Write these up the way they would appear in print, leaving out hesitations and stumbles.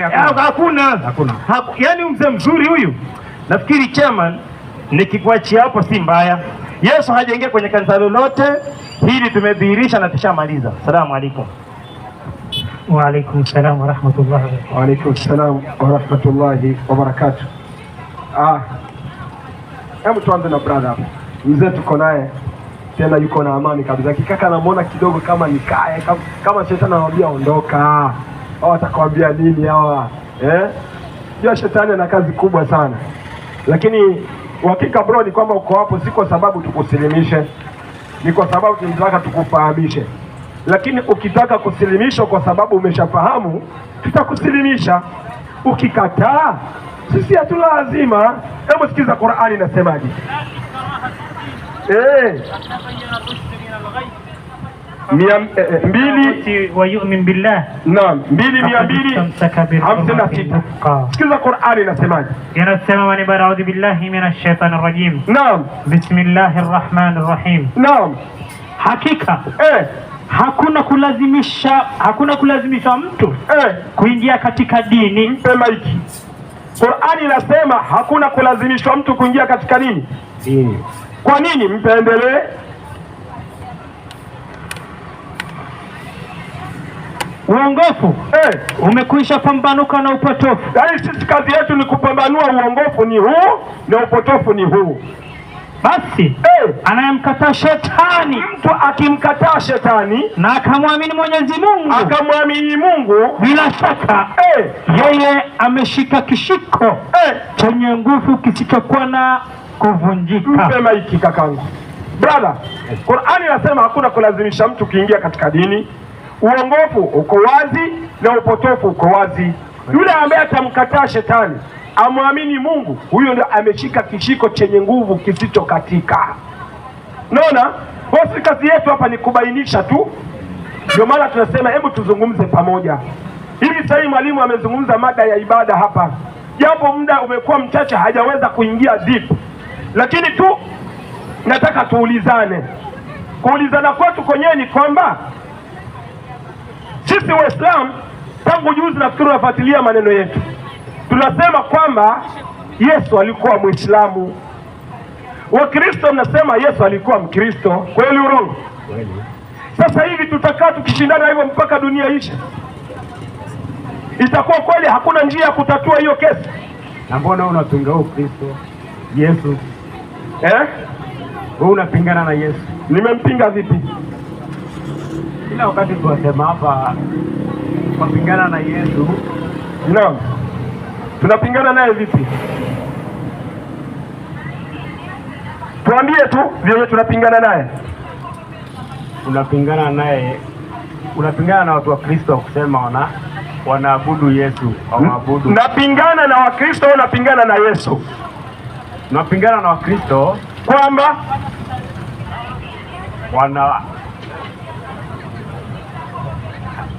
yote hakuna. Yaani mzee mzuri huyu. Nafikiri chairman, nikikuachia hapo si mbaya. Yesu hajaingia kwenye kanisa lolote, hili tumedhihirisha na tushamaliza. Asalamu alaykum. Wa alaykum salaam wa rahmatullahi wa barakatuh. Wa alaykum salaam wa rahmatullahi wa barakatuh. Hebu tuanze na brother hapa. Mzee tuko naye tena yuko na amani kabisa. Kikaka namuona kidogo kama nikae kama shetani anamwambia ondoka. Au atakwambia nini hawa? Jua shetani ana kazi kubwa sana. Lakini uhakika bro ni kwamba uko hapo si kwa sababu tukusilimishe. Ni kwa sababu tunataka tukufahamishe. Lakini ukitaka kusilimishwa kwa sababu umeshafahamu, tutakusilimisha. Ukikataa, sisi hatuna lazima. Hebu sikiza Qur'ani inasemaje. mbili wa yu'min billah. Naam, 256. Sikiza Qur'ani inasemaje. Yanasema man ba'udhu billahi minash shaitanir rajim. Naam. Bismillahir rahmanir rahim. Naam. Hakika hakuna kulazimisha mtu kuingia katika dini. Mpe maiki. Qur'ani inasema hakuna kulazimishwa mtu kuingia katika nini? Dini. Kwa nini? Mpendelee. Uongofu umekwisha pambanuka na upotofu. Yaani sisi kazi yetu ni kupambanua uongofu ni huu na upotofu ni huu. Basi anayemkataa shetani, mtu akimkataa shetani na akamwamini Mwenyezi Mungu, bila shaka yeye ameshika kishiko chenye nguvu kisichokuwa na kuvunjika. Mpe maiki kakangu. Brother, Qur'ani inasema hakuna kulazimisha mtu kuingia katika dini. Uongofu uko wazi na upotofu uko wazi. Yule ambaye atamkataa shetani amwamini Mungu, huyo ndio ameshika kishiko chenye nguvu kisichokatika. Naona bosi, kazi yetu hapa ni kubainisha tu. Ndio maana tunasema hebu tuzungumze pamoja. Hivi sasa mwalimu amezungumza mada ya ibada hapa, japo muda umekuwa mchache hajaweza kuingia deep, lakini tu nataka tuulizane. Kuulizana kwetu kwenyewe ni kwamba sisi Waislamu tangu juzi nafikiri unafuatilia maneno yetu, tunasema kwamba Yesu alikuwa Muislamu. Wakristo mnasema Yesu alikuwa Mkristo. Kweli urongo? Kweli. Sasa hivi tutakaa tukishindana hivyo mpaka dunia ishe? Itakuwa kweli hakuna njia ya kutatua hiyo kesi? Na mbona unapinga Ukristo? Yesu. Wewe unapingana na Yesu. Nimempinga vipi? Kila wakati tunasema hapa tunapingana na Yesu. Naam. Tunapingana naye vipi? Tuambie tu vile tunapingana naye. Unapingana naye, unapingana na watu wa Kristo kusema wanaabudu Yesu, hawaabudu. Napingana na Wakristo au napingana na Yesu? Napingana na Wakristo kwamba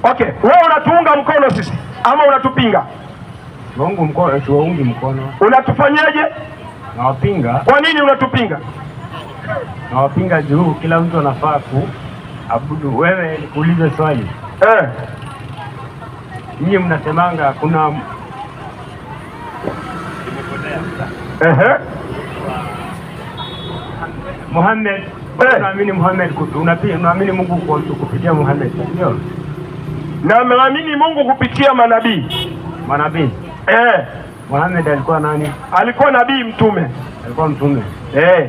Okay, wewe unatuunga mkono sisi ama unatupinga? Siwaungi mkono. Unatufanyaje? Nawapinga. Kwa nini unatupinga? Nawapinga juu kila mtu anafaa kuabudu. Wewe nikuulize swali. Nyinyi mnasemanga kuna Muhammad, unaamini Muhammad unaamini Mungu kupitia Muhammad, ndio? Na naamini Mungu kupitia manabii. Manabii? Muhammad alikuwa nani? Alikuwa nabii, mtume. Alikuwa mtume.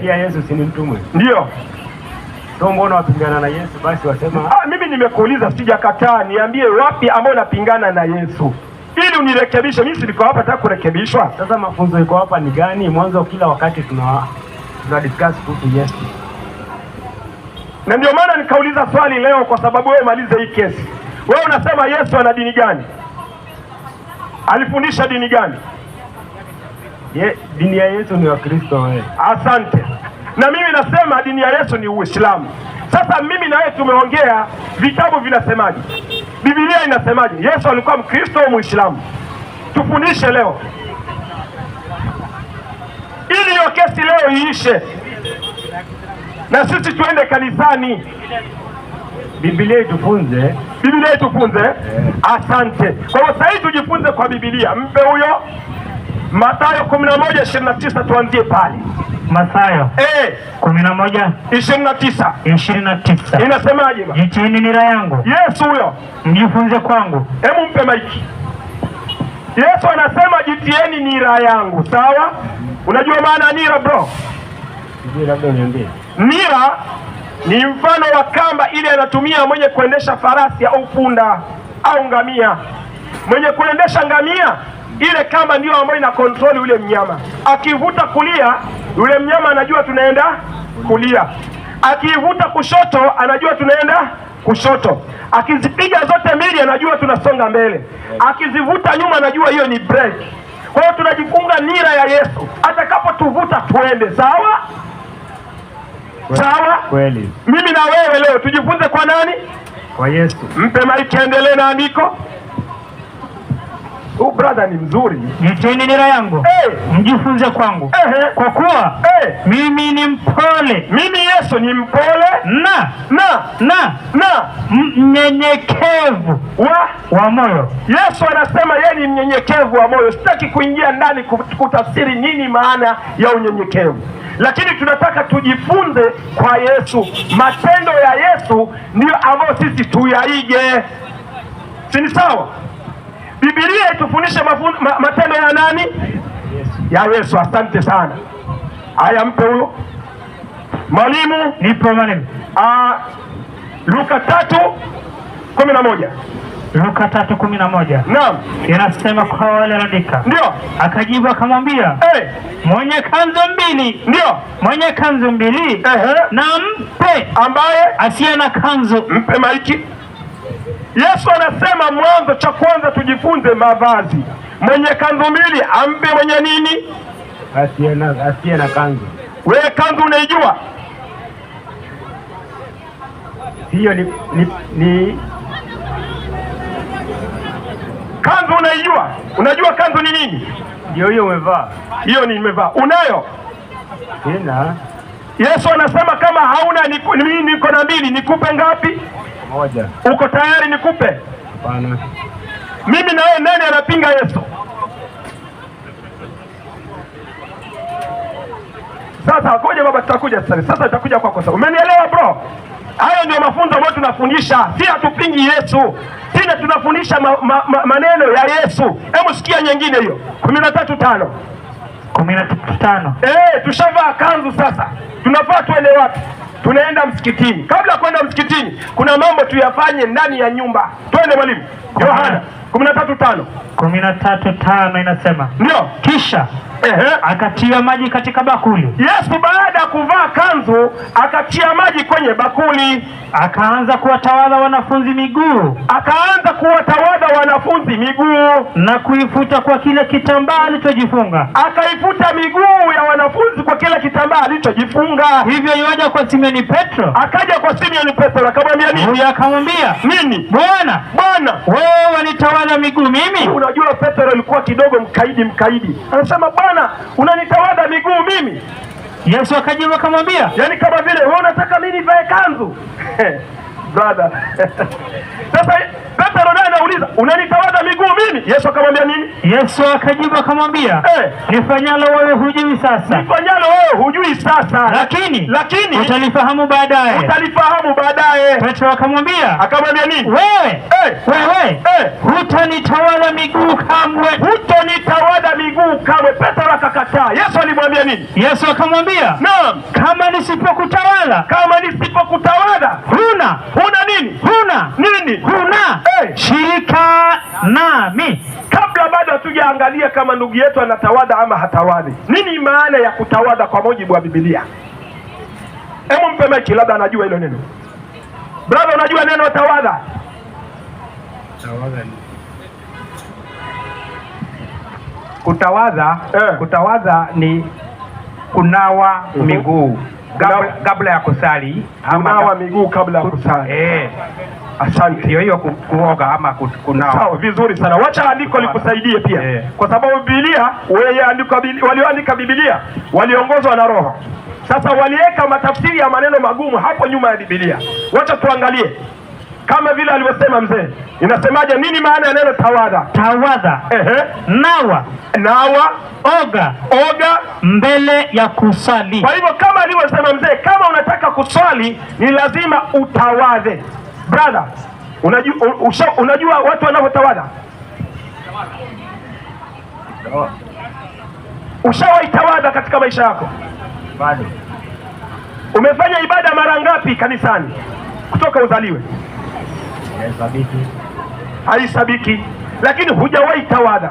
Pia Yesu si ni mtume? Ndio. Ndio, mbona wapingana na Yesu basi wasema? Mimi nimekuuliza, sijakataa. Niambie wapi ambao napingana na Yesu ili unirekebishe. Mimi siko hapa nataka kurekebishwa. Sasa mafunzo iko hapa ni gani? Mwanzo kila wakati tuna discuss kuhusu Yesu. Na ndio maana nikauliza swali leo kwa sababu wewe malize hii kesi. Wewe unasema Yesu ana dini gani? Alifundisha dini gani? Dini ya Yesu ni Wakristo wewe. Asante. Na mimi nasema dini ya Yesu ni Uislamu. Sasa mimi na wewe tumeongea, vitabu vinasemaje? Biblia inasemaje? Yesu alikuwa Mkristo au Muislamu? Tufundishe leo, ili hiyo kesi leo iishe na sisi tuende kanisani. Biblia itufunze. Biblia itufunze. Asante. Kwa hiyo sasa tujifunze kwa Biblia. Mpe huyo Mathayo 11:29 tuanzie pale. Mathayo 11:29 inasemaje? Jitieni nira yangu. Yesu huyo. Mjifunze kwangu. Hebu mpe maiki. Yesu anasema jitieni nira yangu. Sawa? Unajua maana nira bro? Nira ni mfano wa kamba ile anatumia mwenye kuendesha farasi au punda au ngamia. Mwenye kuendesha ngamia, ile kamba ndio ambayo ina control yule mnyama. Akivuta kulia, yule mnyama anajua tunaenda kulia. Akivuta kushoto, anajua tunaenda kushoto. Akizipiga zote mbili, anajua tunasonga mbele. Akizivuta nyuma, anajua hiyo ni break. Kwa hiyo tunajifunga nira ya Yesu. Atakapotuvuta tuende. Sawa? Sawa? Kweli. Mimi na wewe leo tujifunze kwa nani? Kwa Yesu. Mpe maiki, endelee na andiko. Brother ni mzuri. Jitieni nira yangu. Mjifunze kwangu. Kwa kuwa mimi ni mpole. Mimi Yesu ni mpole na mnyenyekevu wa moyo. Yesu anasema yeye ni mnyenyekevu wa moyo. Sitaki kuingia ndani kutafsiri nini maana ya unyenyekevu, lakini tunataka tujifunze kwa Yesu. Matendo ya Yesu ndio ambayo sisi tuyaige. Si ni sawa? Biblia itufundishe matendo ya nani? Ya Yesu. Asante sana. Haya, mpe huyo mwalimu. Nipo mwalimu. Luka 3:11. Luka 3:11. Naam. Inasema kwa wale andika. Ndio. Akajibu akamwambia, mwenye kanzu mbili. Ndio. Mwenye kanzu mbili. Na mpe ambaye asiye na kanzu. Mpe maiki. Yesu anasema mwanzo cha kwanza tujifunze mavazi. Mwenye kanzu mbili ampe mwenye nini? Asiye na kanzu. Wewe kanzu unaijua? Hiyo ni kanzu unaijua? Unajua kanzu ni nini? Ndio hiyo umevaa. Hiyo ni nimevaa. Unayo? Sina. Yesu anasema kama hauna mimi niko na mbili, nikupe ngapi? Moja. Uko tayari nikupe? Hapana. Mimi na wewe, nani anapinga Yesu? Sasa ngoja baba, tutakuja sasa. Sasa tutakuja kwako sasa. Umenielewa bro? Hayo ndio mafunzo ambayo tunafundisha. Si hatupingi Yesu. Tena tunafundisha maneno ya Yesu. Hebu sikia nyingine hiyo. 13:5. 13:5. Tushavaa kanzu sasa. Tunafaa tuende wapi? Tunaenda msikitini. Kabla ya kwenda msikitini, kuna mambo tuyafanye ndani ya nyumba. Twende mwalimu. Yohana 13:5. 13:5 inasema. Ndio. Kisha akatia maji katika bakuli. Yesu baada ya kuvaa kanzu akatia maji kwenye bakuli. Akaanza kuwatawadha wanafunzi miguu. Na kuifuta kwa kile kitambaa alichojifunga. Akaifuta miguu ya wanafunzi kwa kile kitambaa alichojifunga. Hivyo yuaja kwa Simoni Petro. Akaja kwa Simoni Petro akamwambia nini? Huyu akamwambia, nini? Bwana, wewe wanitawadha miguu mimi? Unajua Petro alikuwa kidogo mkaidi. Anasema, Bwana, unanitawadha miguu mimi? Yesu akajibu akamwambia, yaani kama vile wewe unataka mimi nivae kanzu? Brother. Sasa Petro naye anauliza, unanitawadha miguu mimi? Yesu akamwambia nini? Yesu akajibu akamwambia, nifanyalo wewe hujui sasa. Nifanyalo wewe hujui sasa. Lakini utalifahamu baadaye. Petro akamwambia nini? Wewe hutanitawadha miguu kamwe. Petro akakataa. Yesu alimwambia nini? Yesu akamwambia, naam, kama nisipokutawadha huna nini? Huna shirika nami. Kabla bado hatujaangalia kama ndugu yetu anatawadha ama hatawadhi, nini maana ya kutawadha kwa mujibu wa Biblia? Hebu mpe maiki, labda anajua hilo neno. Brother, unajua neno tawadha? Kutawadha ni kunawa miguu kabla ya kusali. Kunawa miguu kabla ya kusali. Asante. Hiyo kuoga ama kunawa. Sawa, vizuri sana. Wacha andiko likusaidie pia. Kwa sababu Biblia, walioandika Biblia waliongozwa na Roho. Sasa waliweka matafsiri ya maneno magumu hapo nyuma ya Biblia. Wacha tuangalie. kama vile alivyosema mzee. Inasemaje? Nini maana ya neno tawadha? Tawadha, nawa, nawa, oga, oga mbele ya kusali. Kwa hivyo kama alivyosema mzee, kama unataka kuswali ni lazima utawadhe. Brother, unajua watu wanavyotawadha? Ushawahi tawadha katika maisha yako? Bado. Umefanya ibada mara ngapi kanisani kutoka uzaliwe? Haisabiki. Lakini hujawahi tawadha.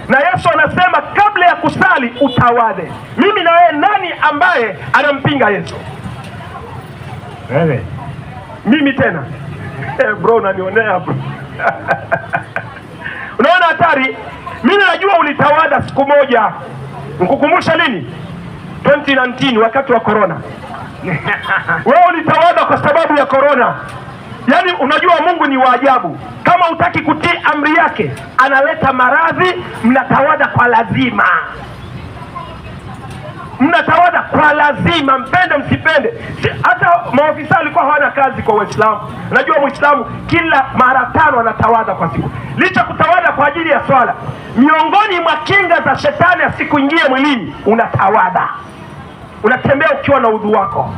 Na Yesu anasema kabla ya kusali utawadhe. Mimi na wewe, nani ambaye anampinga Yesu? Wewe. Mimi tena. Bro, unanionea bro. Unaona hatari? Mimi najua ulitawadha siku moja. Nikukumbusha nini? 2019 wakati wa corona. Wewe ulitawadha kwa sababu ya corona. Yaani unajua Mungu ni wa ajabu. Kama hutaki kutii amri yake, analeta maradhi, mnatawadha kwa lazima. Mnatawadha kwa lazima, mpende msipende. Hata maofisa walikuwa hawana kazi kwa Waislamu. Najua Muislamu kila mara 5 anatawadha kwa siku. Licha kutawadha kwa ajili ya swala, miongoni mwa kinga za shetani asikuingie mwilini, unatawadha. Unatembea ukiwa na udhu wako.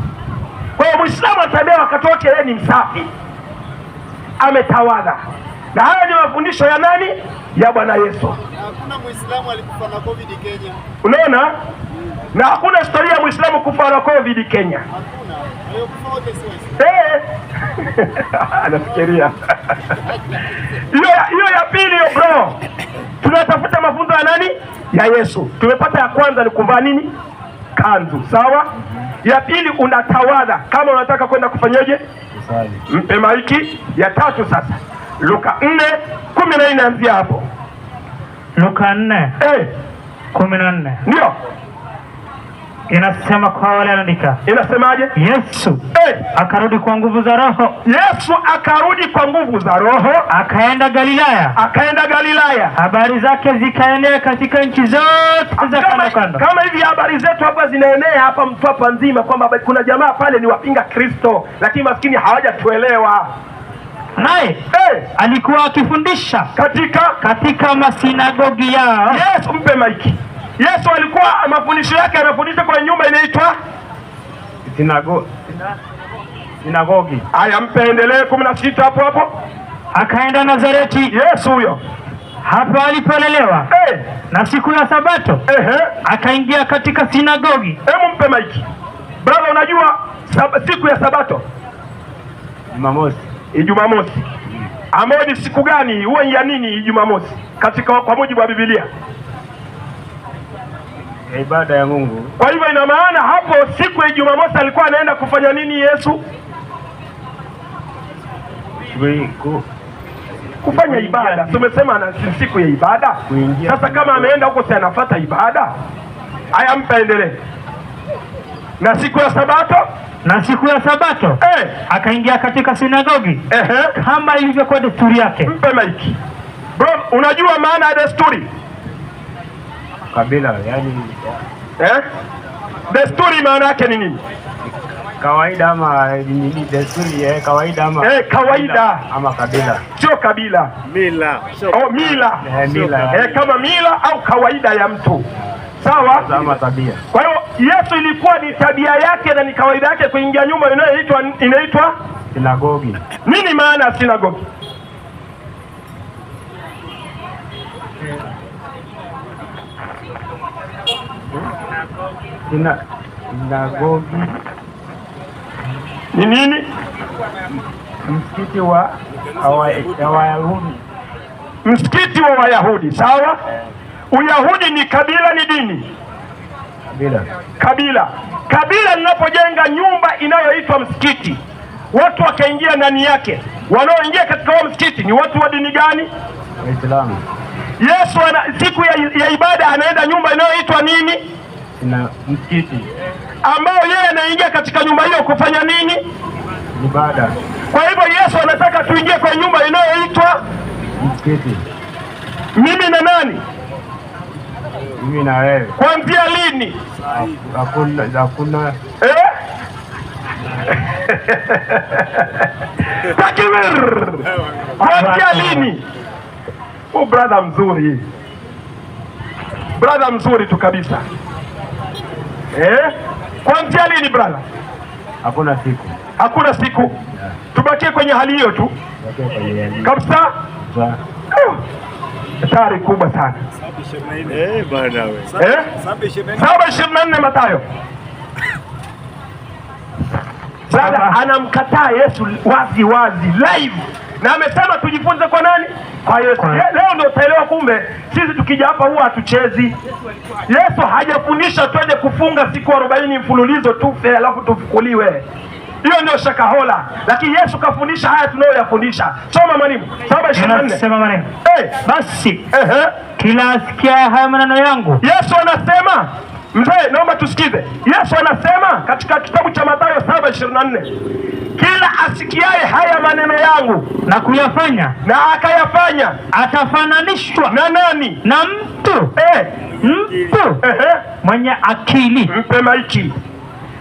Kwa hiyo Muislamu atembea wakati wote yeye ni msafi, ametawadha. Na haya ni mafundisho ya nani? Ya Bwana Yesu. Hakuna Muislamu alikufa na COVID Kenya. Unaona? Na hakuna historia ya Muislamu kufa na COVID Kenya. Hakuna. Leo kufa wote si Waislamu. Anafikiria. Hiyo ya pili hiyo bro. Tunatafuta mafunzo ya nani? Ya Yesu. Tumepata ya kwanza ni kuvaa nini? Kanzu, sawa? Ya pili unatawadha. Kama unataka kwenda kufanyaje? Mpe maiki. Ya tatu sasa, Luka 4:14 anzia hapo. Luka 4:14. Ndio. Inasema kwa wale andika. Inasemaje? Yesu akarudi kwa nguvu za Roho. Yesu akarudi kwa nguvu za Roho, akaenda Galilaya. Akaenda Galilaya. Habari zake zikaenea katika nchi zote za kando kando. Kama hivi habari zetu hapa zinaenea hapa Mtwapa nzima kwamba kuna jamaa pale ni wapinga Kristo, lakini maskini hawajatuelewa. Naye alikuwa akifundisha katika masinagogi yao. Yesu, mpe maiki. Yesu alikuwa mafundisho yake anafundisha kwa nyumba inaitwa sinagogi. Aya, mpe endelee 16 hapo hapo. Akaenda Nazareti. Yesu huyo. Hapo alipolelewa. Na siku ya Sabato akaingia katika sinagogi. Hebu mpe maiki. Brother, unajua siku ya Sabato? Jumamosi. Ambayo ni siku gani? Huwa ya nini Jumamosi? Kwa mujibu wa Biblia. Ibada ya Mungu. Kwa hivyo ina maana hapo siku ya Jumamosi alikuwa anaenda kufanya nini Yesu? Kufanya ibada. Tumesema ana siku ya ibada. Sasa kama ameenda huko si anafuata ibada? Haya, mpaendelee. Na siku ya Sabato akaingia katika sinagogi kama ilivyokuwa desturi yake. Mpe maiki. Bro, unajua maana ya desturi? Kabila, yani desturi maana yake ni nini? Kawaida ama nini? Desturi kawaida ama kawaida ama kabila. Sio kabila. Mila. Mila. Kama mila au kawaida ya mtu. Sawa? Ama tabia. Kwa hiyo Yesu ilikuwa ni tabia yake na ni kawaida yake kuingia nyumba inaitwa sinagogi. Nini maana ya sinagogi? Sinagogi ni nini? Msikiti wa Wayahudi. Msikiti wa Wayahudi, sawa? Uyahudi ni kabila, ni dini? Kabila linapojenga nyumba inayoitwa msikiti, watu wakaingia ndani yake, wanaoingia katika huo msikiti ni watu wa dini gani? Waislamu. Yesu siku ya ibada anaenda nyumba inayoitwa nini? Msikiti. Ambao yeye anaingia katika nyumba hiyo kufanya nini? Ibada. Kwa hivyo Yesu anataka tuingie kwa nyumba inayoitwa msikiti. Mimi na nani? Mimi na wewe. Kuanzia lini? Hakuna. Takbir! Kuanzia lini? Brother mzuri, brother mzuri tu kabisa. Kuanzia lini brother? Hakuna siku. Hakuna siku. Yeah. Tubakie kwenye hali hiyo tu kabisa. Hatari kubwa sana. 7:24 Mathayo. Sasa anamkataa Yesu wazi wazi live, na amesema tujifunze kwa nani? Kwa Yesu. Leo ndio utaelewa kumbe sisi tukija hapa huwa hatuchezi. Yesu hajafundisha twende kufunga siku 40 mfululizo tufe alafu tufukuliwe. Hiyo ndio shakahola. Lakini Yesu kafundisha haya tunayoyafundisha. Soma mwalimu. 7:24. Sema mwalimu. Basi kila asikia haya maneno yangu. Yesu anasema, mzee naomba tusikize. Yesu anasema katika kitabu cha Mathayo 7:24, kila asikiaye haya maneno yangu na kuyafanya na akayafanya atafananishwa na nani? Na mtu mtu mwenye akili. Mpe maiki.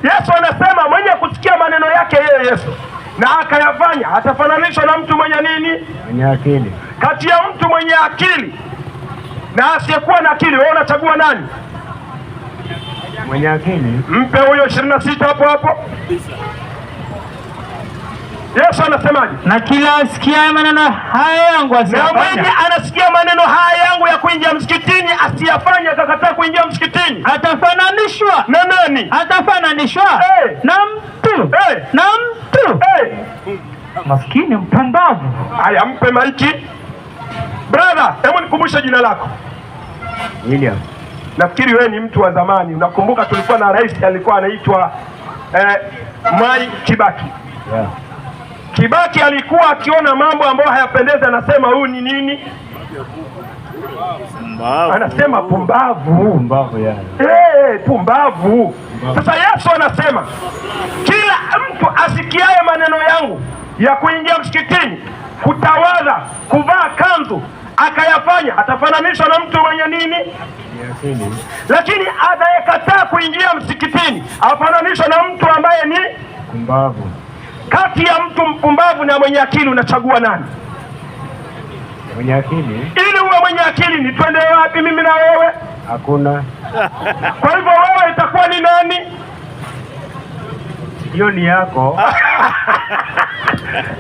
Yesu anasema mwenye kusikia maneno yake yeye Yesu na akayafanya atafananishwa na mtu mwenye nini? Mwenye akili. Kati ya mtu mwenye akili na asiyekuwa na akili, wewe unachagua nani? Mwenye akili. Mpe huyo 26 hapo hapo. Yesu anasemaje? Na kila asikia maneno haya yangu asiyafanya. Na mwenye anasikia maneno haya yangu ya kuingia msikitini asiyafanya, akakataa kuingia msikitini, atafananishwa na nani? Atafananishwa na mtu na mtu maskini mpumbavu. Haya, mpe maiki. Brother, hebu nikumbushe jina lako. William. Nafikiri wewe ni mtu wa zamani. Unakumbuka tulikuwa na rais alikuwa anaitwa Mwai Kibaki. Yeah. Kibaki alikuwa akiona mambo ambayo hayapendezi anasema huyu ni nini? Pumbavu. Anasema pumbavu. Pumbavu yani. Pumbavu. Sasa Yesu anasema kila mtu asikiaye maneno yangu ya kuingia msikitini, kutawadha, kuvaa kanzu, akayafanya atafananishwa na mtu mwenye nini? Lakini anayekataa kuingia msikitini afananishwa na mtu ambaye ni pumbavu. Kati ya mtu mpumbavu na mwenye akili unachagua nani? Mwenye akili. Ili uwe mwenye akili ni twende wapi mimi na wewe? Hakuna. Kwa hivyo wewe itakuwa ni nani? Hiyo ni yako.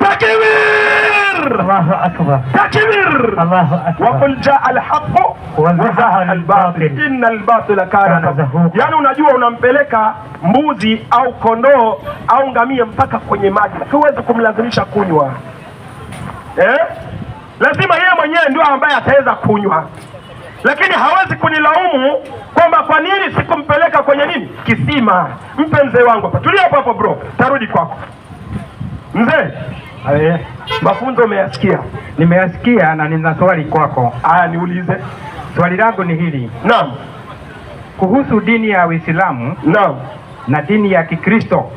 Takbir! Allahu akbar. Takbir! Allahu akbar. Wa qul jaa al-haqq wa zahaqa al-batil innal batila kana zahuqa. Yani unajua unampeleka mbuzi au kondoo au ngamia mpaka kwenye maji, huwezi kumlazimisha kunywa. Lazima yeye mwenyewe ndio ambaye ataweza kunywa. Lakini hawezi kunilaumu kwamba kwa nini sikumpeleka kwenye nini? Kisima. Mpe mzee wangu hapa. Tulia hapo hapo bro. Tarudi kwako. Mzee. Mafunzo umeyasikia? Nimeyasikia na nina swali kwako. Niulize. Swali langu ni hili. Naam. Kuhusu dini ya Uislamu. Naam. Na dini ya Kikristo.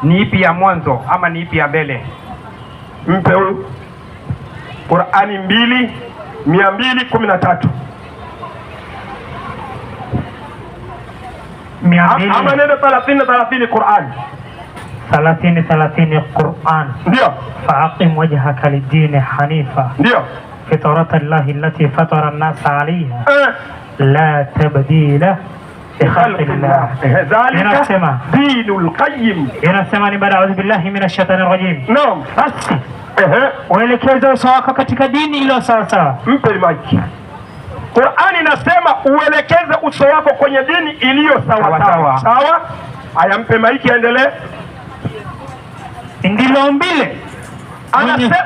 Ni ipi ya mwanzo ama ni ipi ya mbele? Mpe huyu. Qur'ani 2:213. Ama neno 30 Qur'an. 30 Qur'an. Ndio. Fa'aqim wajhaka lid-din hanifa. Ndio. Fitrata Allahi allati fatara an-nas 'alayha. La tabdila لخلق الله ذلك دين القيم. Inasema ni baada, a'udhu billahi minash shaitani rajim. Naam. Basi uelekeze uso wako katika dini iliyo sawa sawa. Mpe maiki. Qur'ani inasema uelekeze uso wako kwenye dini iliyo sawa sawa. Sawa? Aya, mpe maiki aendelee. Ndilo mbile.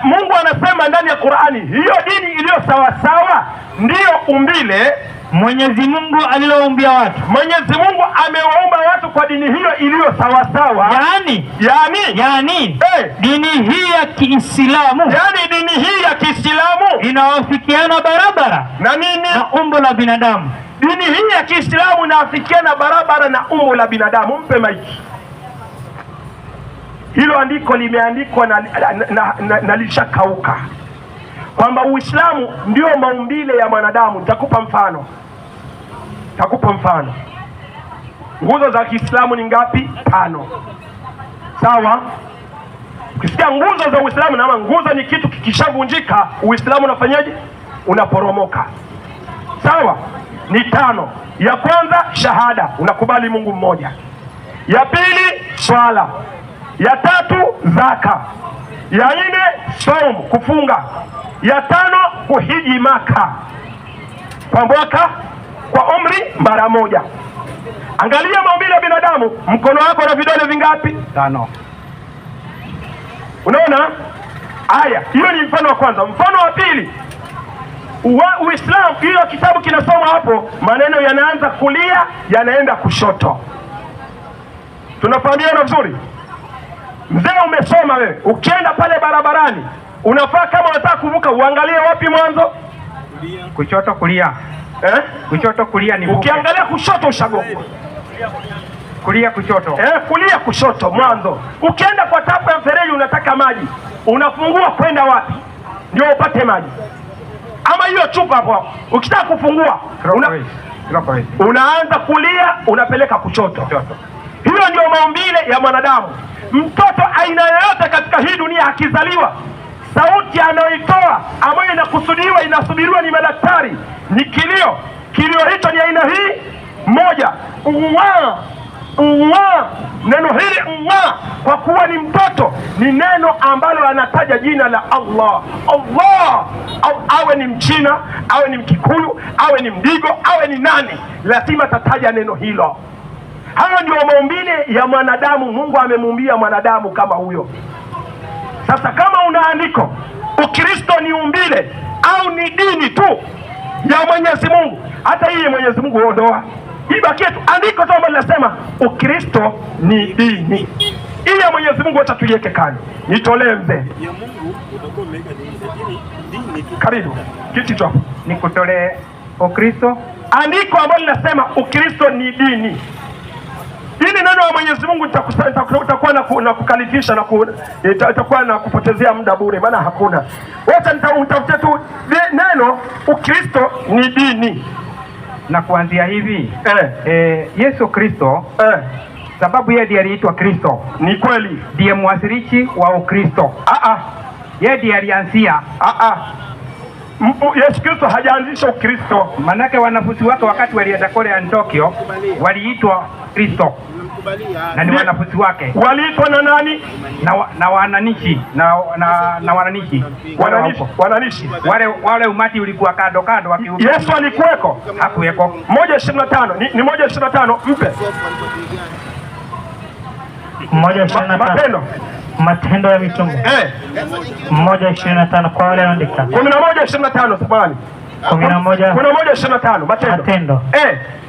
Mungu anasema ndani ya Qur'ani hiyo dini iliyo sawa sawa ndiyo umbile Mwenyezi Mungu alilowaumbia watu. Mwenyezi Mungu amewaumba watu kwa dini hiyo iliyo sawa sawa. Yani dini hii ya Kiislamu. Yani dini hii ya Kiislamu inawafikiana barabara na nini? Na umbo la binadamu. Dini hii ya Kiislamu inawafikiana barabara na umbo la binadamu. Mpe maiki. Hilo andiko limeandikwa na lishakauka kwamba Uislamu ndio maumbile ya mwanadamu. Nitakupa mfano. Nguzo za Kiislamu ni ngapi? 5. Sawa? Ukisikia nguzo za Uislamu, na nguzo ni kitu kikishavunjika Uislamu unafanyaje? Unaporomoka. Sawa? Ni 5. Ya kwanza shahada, unakubali Mungu mmoja. Ya pili swala. Ya 3 zaka. Ya 4 saum, kufunga. Ya 5 kuhiji Maka kwa mwaka, kwa umri mara moja. Angalia maumbile ya binadamu, mkono wako na vidole vingapi? 5. Unaona? Haya, hiyo ni mfano wa kwanza. Mfano wa pili, Uislamu, hiyo kitabu kinasoma hapo, maneno yanaanza kulia yanaenda kushoto. Tunafahamiana vizuri? Mzee, umesoma wewe, ukienda pale barabarani unafaa kama unataka kuvuka uangalie wapi mwanzo? Kushoto kulia. Kushoto kulia ni ukiangalia kushoto ushagongwa. Kulia kushoto. Kulia kushoto mwanzo. Ukienda kwa tapu ya mfereji unataka maji, unafungua kwenda wapi ndio upate maji? Ama hiyo chupa hapo ukitaka kufungua unaanza kulia, unapeleka kushoto. Hiyo ndio maumbile ya mwanadamu. Mtoto aina yoyote katika hii dunia akizaliwa, sauti anayoitoa ambayo inasubiriwa ni madaktari ni kilio. Kilio hicho ni aina hii moja, uwa. Neno hili uwa, kwa kuwa ni mtoto, ni neno ambalo anataja jina la Allah. Allah, awe ni Mchina, awe ni Mkikuyu, awe ni Mdigo, awe ni nani, lazima tataja neno hilo. Hayo ndio maumbile ya mwanadamu. Mungu amemuumbia mwanadamu kama huyo. Sasa kama una andiko Ukristo ni umbile au ni dini tu ya Mwenyezi Mungu, hata hii Mwenyezi Mungu ondoa, ibakie tu andiko tu ambalo linasema Ukristo ni dini. Hii ya Mwenyezi Mungu acha tuiweke kando. Nitolee mzee. Ya Mungu utakuwa umeweka dini tu. Karibu. Kiti tu hapo. Nikutolee Ukristo. Andiko ambalo linasema Ukristo ni dini. Hili neno la Mwenyezi Mungu itakuwa na kukalifisha na itakuwa na kupotezea muda bure, maana hakuna. Wacha nitafutie tu neno Ukristo ni dini. Na kuanzia hivi Yesu Kristo, sababu yeye ndiye aliitwa Kristo. Ni kweli, ndiye mwanzilishi wa Ukristo. Yeye ndiye alianzia. Yesu Kristo hajaanzisha Ukristo. Manake wanafunzi wake wakati walienda kule Antiochia waliitwa Kristo. Na ni wanafunzi wake. Waliitwa na nani? Na wananishi. Wananishi. Wale umati ulikuwa kando kando wakiume. Yesu alikuweko? Hakuweko. 1:25. Ni 1:25 mpe. 1:25. Matendo ya Mitume 1:25 kwa wale andika. 11:25 samahani. 11:25 Matendo.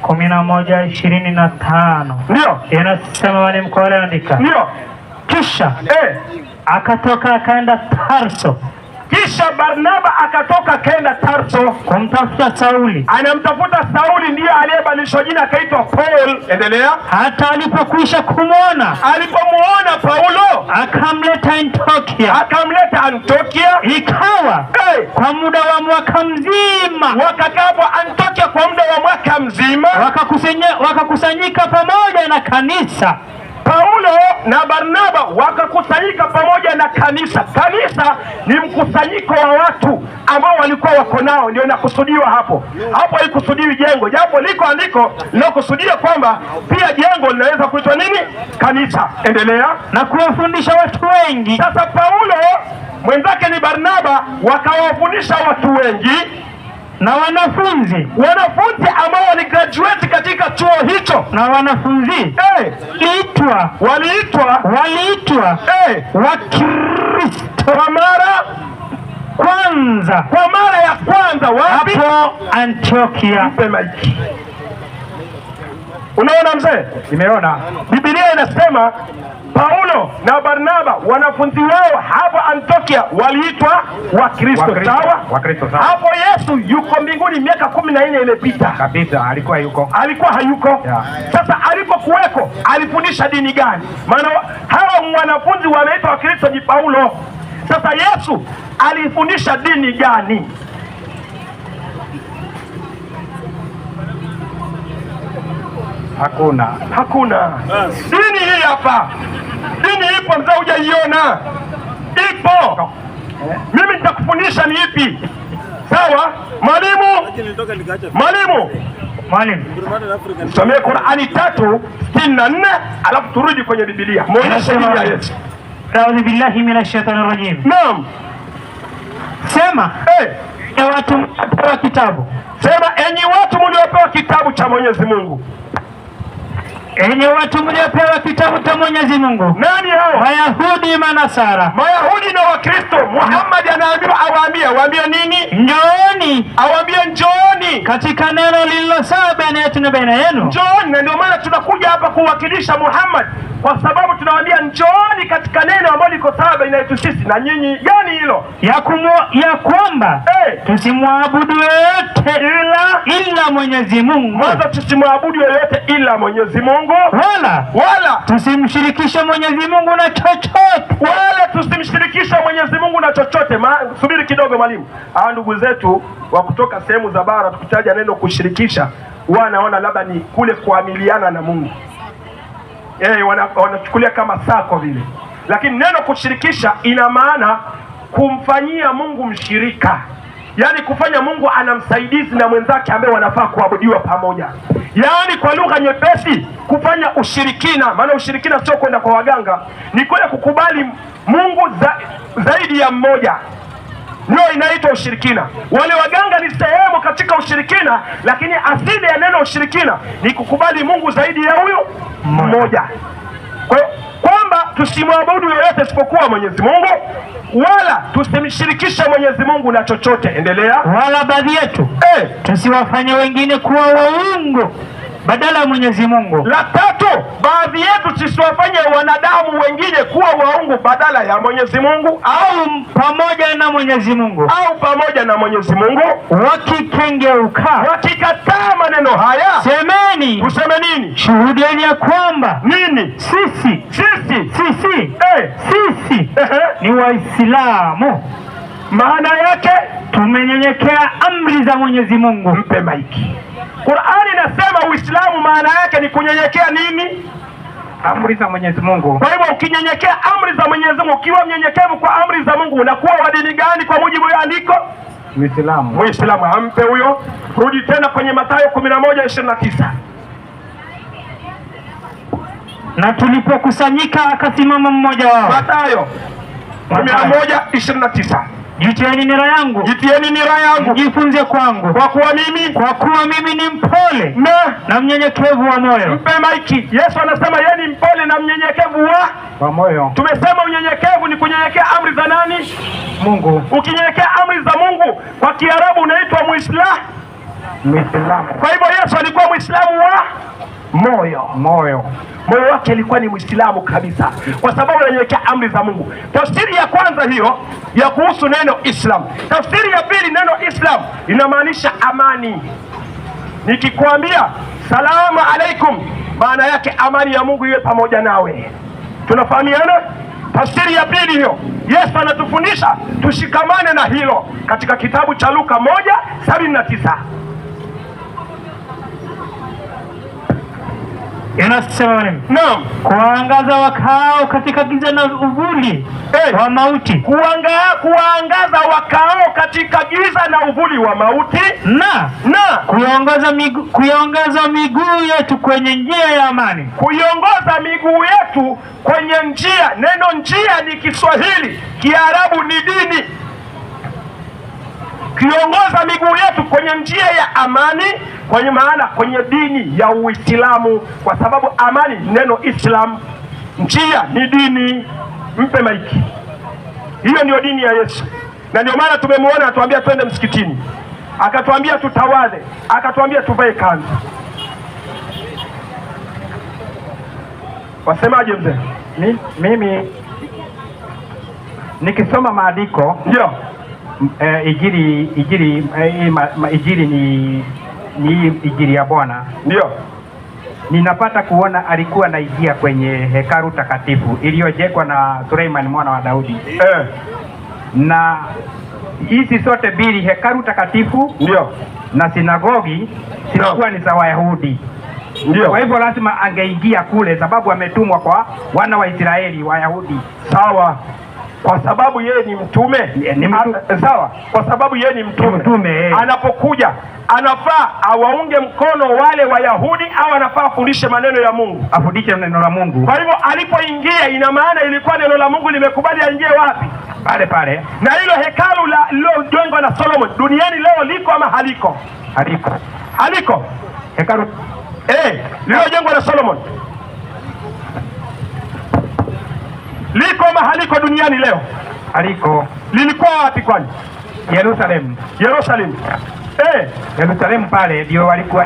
11:25. Ndio. Inasema wale mkoa wale andika. Ndio. Kisha akatoka akaenda Tarso. Kisha Barnaba akatoka kaenda Tarso kumtafuta Sauli. Anamtafuta Sauli, ndiye aliyebadilishwa jina akaitwa Paul. Endelea. Hata alipokwisha kumwona, alipomuona Paulo akamleta Antiokia. Ikawa kwa muda wa mwaka mzima, wakakaa Antiokia kwa muda wa mwaka mzima, wakakusanyika pamoja na kanisa. Paulo na Barnaba wakakusanyika pamoja na kanisa. Kanisa ni mkusanyiko wa watu ambao walikuwa wako nao, ndio inakusudiwa hapo. Hapo haikusudiwi jengo, japo liko andiko linakusudia kwamba pia jengo linaweza kuitwa nini? Kanisa. Endelea. Na kuwafundisha watu wengi. Sasa Paulo mwenzake ni Barnaba wakawafundisha watu wengi na wanafunzi ambao waligraduate katika chuo hicho, na wanafunzi waliitwa Wakristo kwa mara ya kwanza wapi? Hapo Antiokia. Unaona mzee? Nimeona Biblia inasema Paulo na Barnaba wanafunzi wao hapo Antiokia waliitwa Wakristo. Sawa? Wakristo sawa. Hapo Yesu yuko mbinguni, miaka 14 imepita. Kabisa, alikuwa hayuko. Yeah. Sasa alipokuweko alifundisha dini gani? Maana hawa wanafunzi wanaitwa Wakristo ni Paulo. Sasa Yesu alifundisha dini gani? Hakuna. Dini hii hapa. Dini hii Ipo mzee, hujaiona? Ipo. Mimi nitakufundisha ni ipi. Sawa? Mwalimu. Somee Qur'ani 3:64 alafu turudi kwenye Biblia. Muonyeshe Biblia Yesu. A'udhu billahi minash shaitani rajim. Naam. Sema, watu mliopewa kitabu. Sema, enyi watu mliopewa kitabu cha Mwenyezi Mungu. Enyi watu mliopewa kitabu cha Mwenyezi Mungu. Nani hao? Mayahudi, Manasara. Mayahudi na Wakristo. Muhammad anaambiwa awaambie nini? Njooni. Awaambie njooni katika neno lililo sawa baina yetu na baina yenu. Njooni, na ndio maana tunakuja hapa kuwakilisha Muhammad, kwa sababu tunawaambia njooni katika neno ambalo liko sawa baina yetu sisi na nyinyi. Gani hilo? Ya kwamba tusimwabudu yoyote ila Mwenyezi Mungu. Mwanzo tusimwabudu yoyote ila Mwenyezi Mungu. Wala tusimshirikishe Mwenyezi Mungu na chochote. Subiri kidogo mwalimu. Hawa ndugu zetu wa kutoka sehemu za bara, tukitaja neno kushirikisha wanaona labda ni kule kuamiliana na Mungu. Wanachukulia kama sako vile. Lakini neno kushirikisha ina maana kumfanyia Mungu mshirika. Yaani kufanya Mungu ana msaidizi na mwenzake ambaye wanafaa kuabudiwa pamoja. Yaani kwa lugha nyepesi kufanya ushirikina. Maana ushirikina sio kwenda kwa waganga, ni kwenda kukubali Mungu zaidi ya mmoja. Ndio inaitwa ushirikina. Wale waganga ni sehemu katika ushirikina, lakini asili ya neno ushirikina ni kukubali Mungu zaidi ya huyo mmoja. Kwamba tusimwabudu yeyote isipokuwa Mwenyezi Mungu, wala tusimshirikishe Mwenyezi Mungu na chochote. Endelea. Wala baadhi yetu tusiwafanye wengine kuwa waungu badala ya Mwenyezi Mungu. La tatu, baadhi yetu tusiwafanye wanadamu wengine kuwa waungu badala ya Mwenyezi Mungu au pamoja na Mwenyezi Mungu. Wakikataa maneno haya, semeni. Useme nini? Shuhudieni ya kwamba nini? Sisi ni Waislamu. Maana yake tumenyenyekea amri za Mwenyezi Mungu. Mpe maiki. Qur'ani inasema Uislamu maana yake ni kunyenyekea nini? Amri za Mwenyezi Mungu. Kwa hivyo ukinyenyekea amri za Mwenyezi Mungu, ukiwa mnyenyekevu kwa amri za Mungu, unakuwa wa dini gani kwa mujibu wa andiko? Muislamu. Ampe huyo. Rudi tena kwenye Mathayo 11:29. Na tulipokusanyika akasimama mmoja wao. Mathayo 11:29. Jitieni nira yangu. Jifunze kwangu. Kwa kuwa mimi ni mpole na mnyenyekevu wa moyo. Mpe maiki. Yesu anasema yeye ni mpole na mnyenyekevu wa moyo. Tumesema unyenyekevu ni kunyenyekea amri za nani? Mungu. Ukinyenyekea amri za Mungu kwa Kiarabu unaitwa Muislamu. Kwa hivyo Yesu alikuwa Muislamu wa moyo wake alikuwa ni Muislamu kabisa, kwa sababu ananyenyekea amri za Mungu. Tafsiri ya kwanza hiyo ya kuhusu neno Islam. Tafsiri ya pili, neno Islam inamaanisha amani. Nikikwambia salamu alaikum, maana yake amani ya Mungu iwe pamoja nawe. Tunafahamiana? Tafsiri ya pili hiyo. Yesu anatufundisha tushikamane na hilo katika kitabu cha Luka 1:79. Inasema nini? Naam. Kuangaza wakao katika giza na uvuli wa mauti. Kuangaza wakao katika giza na uvuli wa mauti. Na kuiongoza miguu yetu kwenye njia ya amani. Kuiongoza miguu yetu kwenye njia. Neno njia ni Kiswahili, Kiarabu ni dini. Kuiongoza miguu yetu kwenye njia ya amani, kwenye maana kwenye dini ya Uislamu, kwa sababu amani neno Islam, njia ni dini. Mpe maiki. Hiyo ndio dini ya Yesu, na ndio maana tumemwona atuambia twende msikitini, akatuambia tutawadhe, akatuambia tuvae kanzu. Wasemaje mzee? Mimi nikisoma maandiko ndio Injili ni Injili ya Bwana, ndio ninapata kuona alikuwa anaingia kwenye hekalu takatifu iliyojengwa na Suleiman mwana wa Daudi. Na hizi zote mbili, hekalu takatifu ndio na sinagogi, zilikuwa ni za Wayahudi. Ndio. Kwa hivyo lazima angeingia kule, sababu ametumwa kwa wana wa Israeli, Wayahudi. Sawa, kwa sababu yeye ni mtume. Sawa, kwa sababu yeye ni mtume. Anapokuja anafaa awaunge mkono wale Wayahudi au anafaa afundishe maneno ya Mungu? Afundishe neno la Mungu. Kwa hivyo alipoingia, ina maana ilikuwa neno la Mungu limekubali aingie wapi? Pale pale. Na hilo hekalu lililojengwa na Solomon duniani leo liko ama haliko? Haliko. Hekalu lililojengwa na Solomon liko ama haliko duniani leo? Haliko. Lilikuwa wapi kwani? Yerusalemu. Yerusalemu pale ndio walikuwa